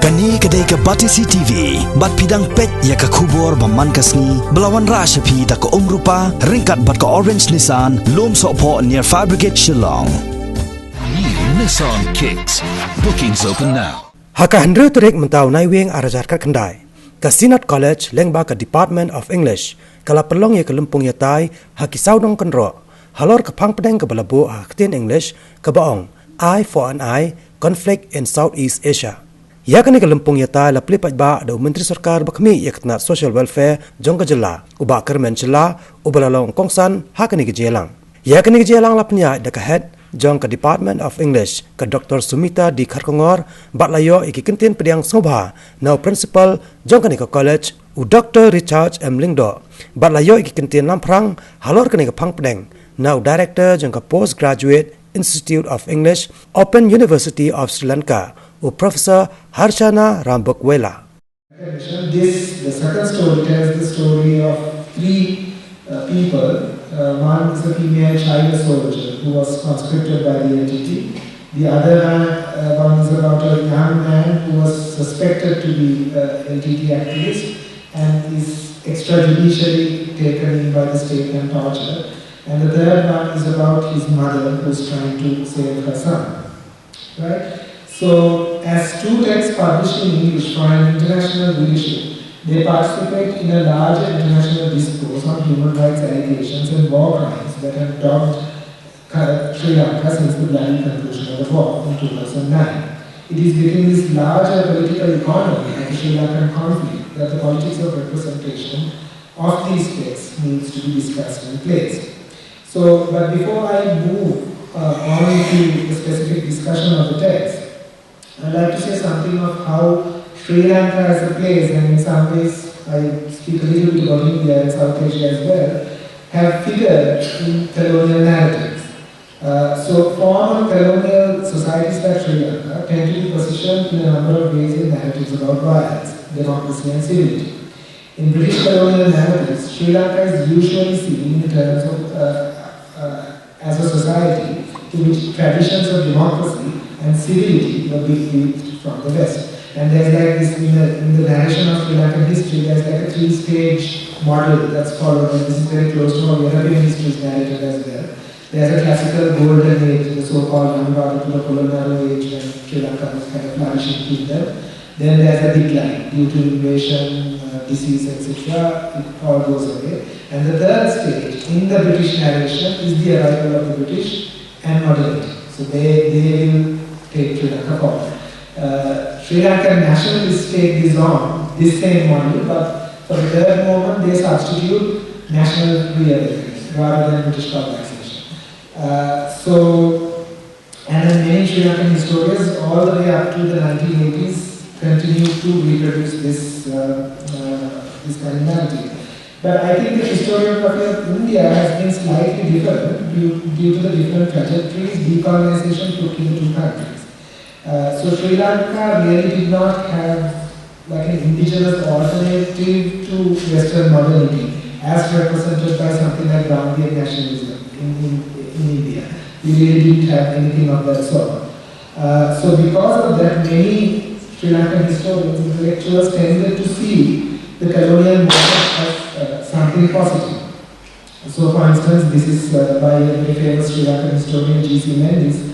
Kani kedai ke Batisi TV, bat pidang pet ya ke kubur baman kasni, belawan rasa pi tak ke rupa, ringkat bat ke Orange Nissan, lom sokpo near Fire Brigade Shillong. New Nissan Kicks. Bookings open now. Haka Hendro Turik mentau naiwing arajar kat kendai. Ke Sinat College lengba ke Department of English. Kala perlong ya ke Lempung ya tai, haki saudong kenro. Halor ke pang pedeng ke balabu haktin English, ke baong. Eye for an eye, conflict in Southeast Asia. Ya kini ke Lempung ya tai la pelipat ba ada Menteri Sarkar bakmi ya ketna social welfare jong ke jela. Uba kermen jela, ubalalong kongsan hakini ke jelang. Ya kini ke jelang la penya da ke head jong ke Department of English ke Dr. Sumita di Kharkongor bat layo iki kentin pediang sobha now principal jong kini ke college u Dr. Richard M. Lingdo bat layo iki kentin lamprang halor kini ke pang pedeng now director jong ke postgraduate Institute of English Open University of Sri Lanka u Professor Harshana Rambukwela. The second story tells the story of three people. One is a female child soldier who was conscripted by the LTT. The other one is about a young man who was suspected to be LTT activist and is extrajudicially taken in by the state and tortured. And the third one is about his mother who is trying to save her son. Right? So, as two texts published in English for an international readership, they participate in a larger international discourse on human rights allegations and war crimes that have dogged Sri Lanka since the bloody conclusion of the war in 2009. It is within this larger political economy of the Sri Lankan conflict that the politics of representation of these texts needs to be discussed and placed. So, but before I move on to the specific discussion of the text, I'd like to say something of how Sri Lanka as a place, and in some ways I speak a little bit about India and South Asia as well, have figured in colonial narratives. So former colonial societies like Sri Lanka tend to be positioned in a number of ways in narratives about violence, democracy and civility. In British colonial narratives, Sri Lanka is usually seen in terms of as a society to which traditions of democracy and civility were bequeathed from the West. And there's like this, in the narration of Sri Lankan history, there's like a three-stage model that's followed, and this is very close to how European history is narrated as well. There's a classical golden age, the so-called Anuvadapura colonial age, when Sri Lanka was kind of flourishing kingdom. Then there's a decline due to invasion, disease, etc. It all goes away. And the third stage in the British narration is the arrival of the British and modernity. So they will take Sri Lanka forward. Sri Lankan nationalists take this same model, but for the third moment they substitute national reawakening rather than British colonization. And then many Sri Lankan historians all the way up to the 1980s continue to reproduce this kind of narrative. But I think the historiography of India has been slightly different due to the different trajectories decolonization took in the two countries. So Sri Lanka really did not have like an indigenous alternative to Western modernity as represented by something like Gandhian nationalism in India. We really didn't have anything of that sort. So because of that, many Sri Lankan historians, intellectuals tended to see the colonial movement as something positive. So for instance, this is by a very famous Sri Lankan historian G.C. Mendes,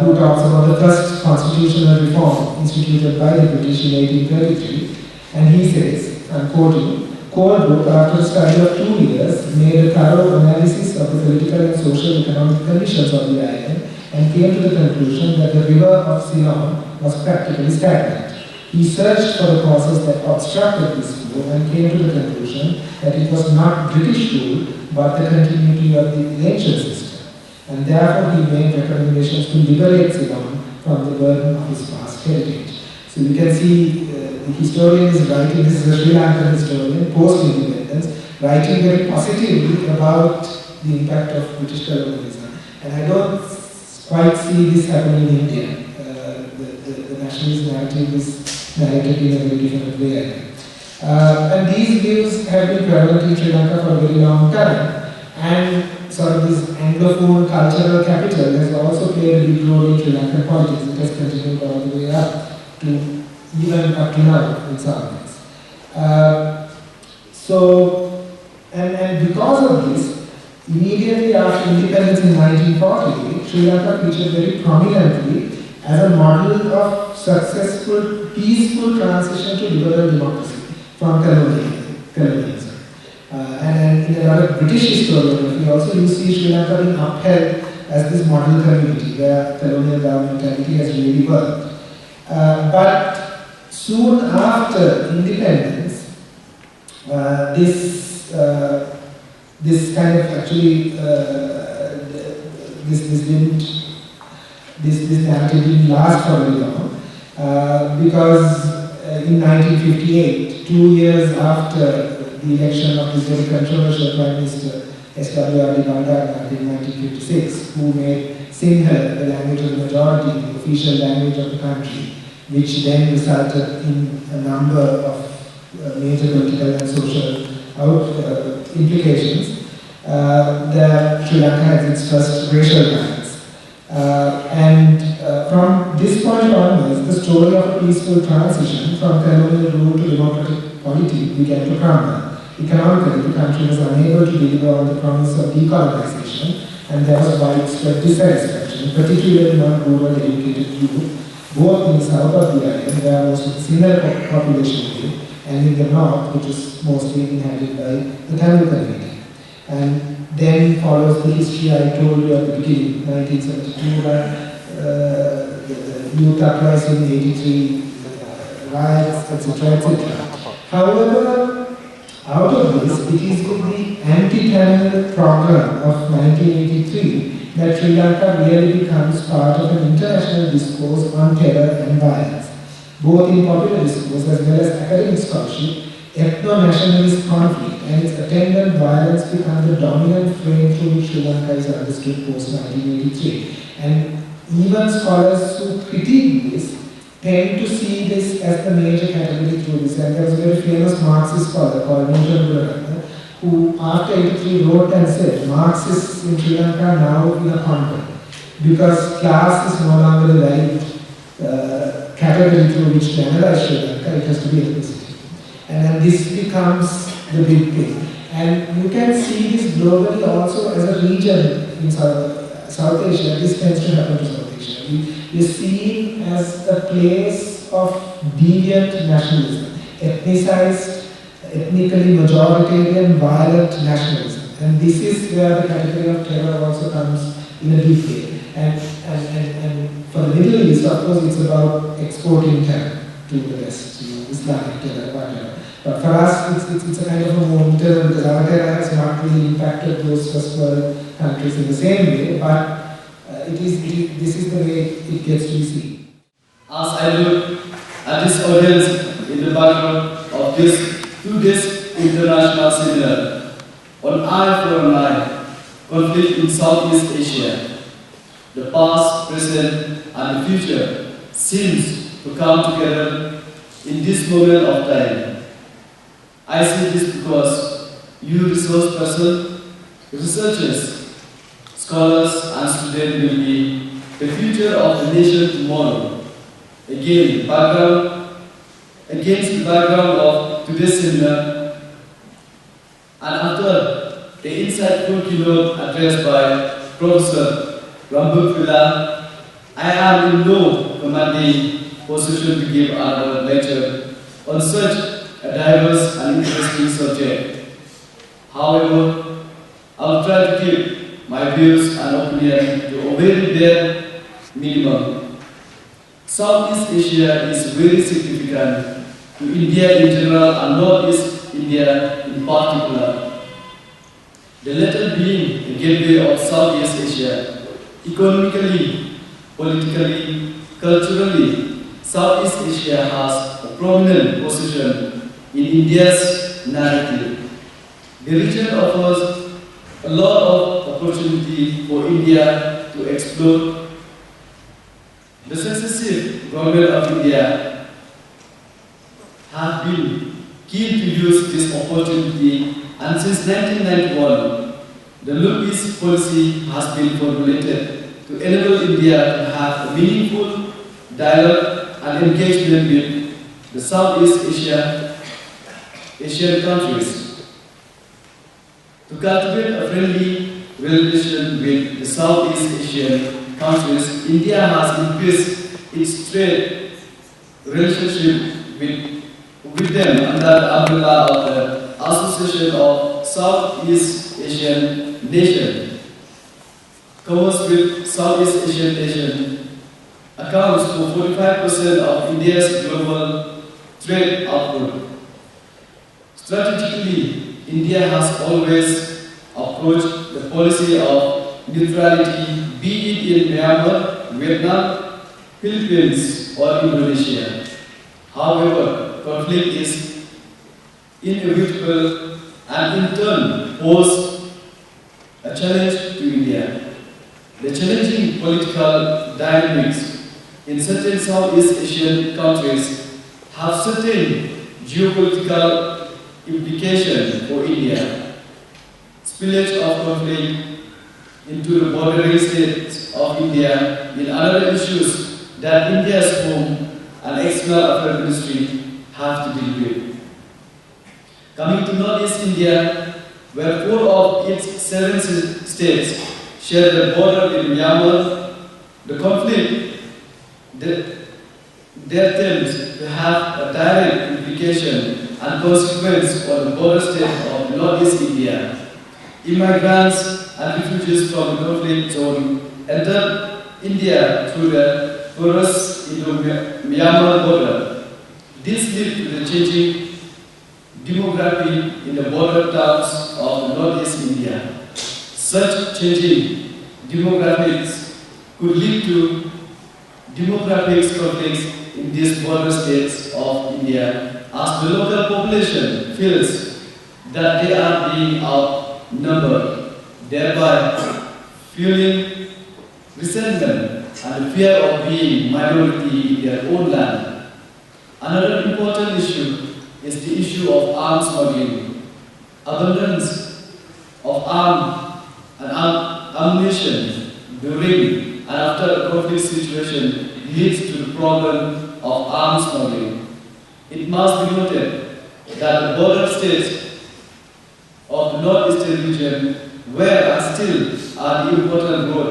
who talks about the first constitutional reform instituted by the British in 1833, and he says, I'm quoting, Coalbrook, after a study of 2 years, made a thorough analysis of the political and social economic conditions of the island and came to the conclusion that the river of Ceylon was practically stagnant. He searched for the causes that obstructed this flow and came to the conclusion that it was not British rule but the continuity of the ancient system. And therefore he made recommendations to liberate Ceylon from the burden of his past heritage. So you can see the historian is writing, this is a Sri Lankan historian, post-independence, writing very positively about the impact of British colonialism. And I don't quite see this happening in India. The nationalist narrative is narrated in a very different way. And these views have been prevalent in Sri Lanka for a very long time. And sort of this Anglophone cultural capital has also played a big role in Sri Lankan politics. It has continued all the way up to even up to now in some ways. And because of this, immediately after independence in 1948, Sri Lanka featured very prominently as a model of successful, peaceful transition to liberal democracy from colonialism. And in a lot of British historiography, also you see Sri Lanka being upheld as this model community where colonial governmentality has really worked. But soon after independence, this kind of actually this narrative didn't last for very long because in 1958, 2 years after the election of this very controversial Prime Minister S.W.R.D. Bandaranaike in 1956, who made Sinhala the language of the majority, the official language of the country, which then resulted in a number of major political and social implications. Sri Lanka has its first racial riots. From this point onwards, the story of a peaceful transition from colonial rule to democratic polity began to crumble. Economically, the country was unable to deliver on the promise of decolonization, and there was widespread dissatisfaction, particularly among rural educated youth, both in the south of the island, where most of the Sinhala population lived, and in the north, which is mostly inhabited by the Tamil community. And then follows the history I told you at the beginning, 1972, the youth uprising, 83 riots, etc., etc. However, out of this, it is with the anti-Tamil program of 1983 that Sri Lanka really becomes part of an international discourse on terror and violence. Both in popular discourse as well as academic scholarship, ethno-nationalist conflict and its attendant violence become the dominant frame through which Sri Lanka is understood post-1983. And even scholars who critique this tend to see this as the major category through this. And there was a very famous Marxist scholar called Newton Gularatne, who after 83 wrote and said, Marxists in Sri Lanka now in a convent, because class is no longer the valid category through which to analyze Sri Lanka, it has to be ethnicity. And then this becomes the big thing. And you can see this globally also as a region in South Asia. This tends to happen to South Asia. You see it as a place of deviant nationalism, ethnicized, ethnically majoritarian, violent nationalism. And this is where the category of terror also comes in a deep way. And for the Middle East, of course, it's about exporting terror to the West, Islamic terror, whatever. But for us, it's a kind of a more internal, because our terror has not really impacted those first world countries in the same way, but this is the way it gets to be seen. As I look at this audience in the background of this 2 days international seminar on Eye for an Eye, conflict in Southeast Asia, the past, present, and the future seems to come together in this moment of time. I say this because you resource persons, researchers, scholars, and students will be the future of the nation tomorrow. Against the background of today's seminar, and after the insightful keynote addressed by Professor Rambut Villa, I am in no commanding position to give another lecture on such a diverse and interesting subject. However, I will try to keep my views and opinion to a very bare minimum. Southeast Asia is very significant to India in general and Northeast India in particular. The latter being the gateway of Southeast Asia. Economically, politically, culturally, Southeast Asia has a prominent position in India's narrative. The region offers a lot of opportunity for India to explore. The successive government of India have been keen to use this opportunity, and since 1991, the Look East policy has been formulated to enable India to have a meaningful dialogue and engagement with the Southeast Asian countries. To cultivate a friendly relation with the Southeast Asian countries, India has increased its trade relationship with them under the umbrella of the Association of Southeast Asian Nations. Commerce with Southeast Asian nations accounts for 45% of India's global trade output. Strategically, India has always approached the policy of neutrality, be it in Myanmar, Vietnam, Philippines, or Indonesia. However, conflict is inevitable and in turn poses a challenge to India. The challenging political dynamics in certain Southeast Asian countries have certain geopolitical implications for India. Spillage of conflict into the bordering states of India is another issue that India's home and external affairs ministry have to deal with. Coming to Northeast India, where 4 of its 7 states share the border with Myanmar, the conflict there tends to have a direct implication and consequence for the border states of Northeast India. Immigrants and refugees from the conflict zone enter India through the porous Indo-Myanmar border. This leads to the changing demography in the border towns of Northeast India. Such changing demographics could lead to demographic conflicts in these border states of India as the local population feels that they are being outnumbered, thereby fueling resentment and the fear of being minority in their own land. Another important issue is the issue of arms smuggling. Abundance of arms and ammunition during and after a conflict situation leads to the problem of arms smuggling. It must be noted that the border states of the northeastern region were and still are the important road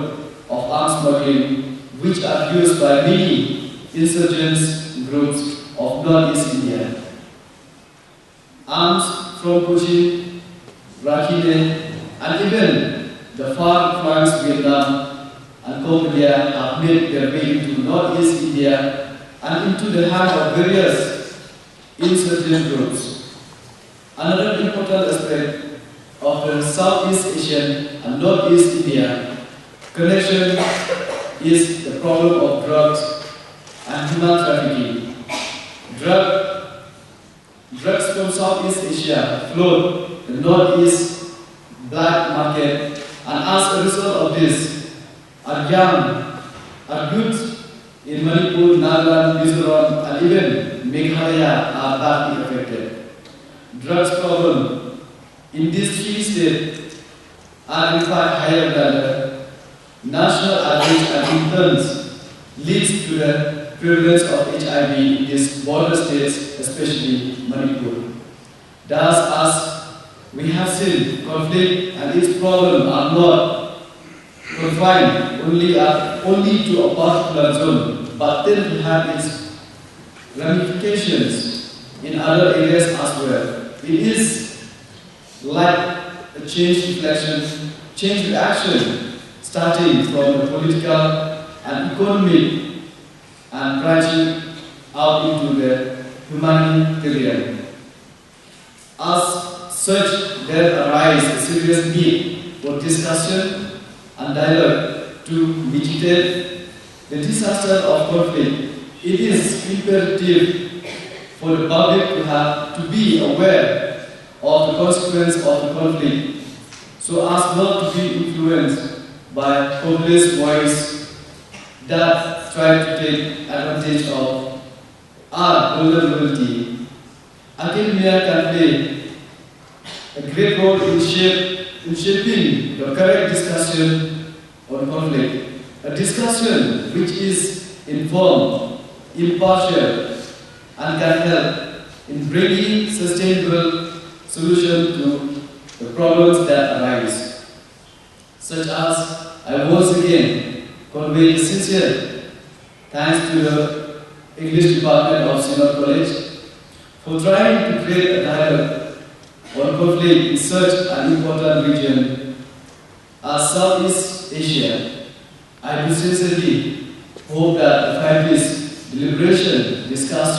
of arms smuggling, which are used by many insurgents groups of Northeast India. Arms from Cochin, Rakhine, and even the far-flung Vietnam and Cambodia have made their way into Northeast India and into the hands of various insurgent groups. Another important aspect of the Southeast Asian and Northeast India connection is the problem of drugs and human trafficking. Drugs from Southeast Asia flood the Northeast black market, and as a result of this, our youth in Manipur, Nagaland, Mizoram, and even Meghalaya are badly affected. Drugs problem in these 3 states are in fact higher than the national average, and in turn leads to the prevalence of HIV in these border states, especially Manipur. Thus, as we have seen, conflict and its problems are not confined only to a particular zone, but tend to have its ramifications in other areas as well. It is like a change reaction, starting from the political and economic and branching out into the humanitarian. As such, there arises a serious need for discussion and dialogue to mitigate the disaster of conflict. It is imperative for the public to be aware of the consequence of the conflict, so as not to be influenced by populist voices that try to take advantage of our vulnerability. Academia can play a great role in shaping the correct discussion on conflict, a discussion which is informed, impartial, and can help in bringing sustainable solution to the problems that arise. Such as I once again convey a sincere thanks to the English Department of Senior College for trying to create a dialogue on conflict in such an important region as Southeast Asia. I do sincerely hope that the 5 days deliberation, discuss,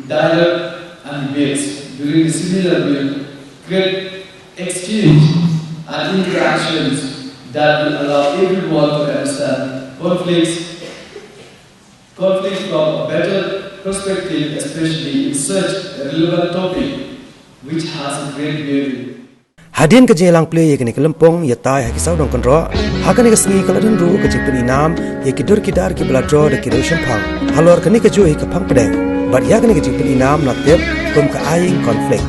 dialogue and debates during the seminar will create exchange and interactions that will allow everyone to understand conflict from a better perspective, especially in such a relevant topic which has a great value. Hadian ke jelang play ye kini kelempong ye tai haki saudong konro hakani ke sengi kaladan ru ke jipun inam ye kidur kidar ki beladro de kiration phang halor kani ke jo ke phang pedeng bat ya kani ke jipun inam na tep kum ke aing konflik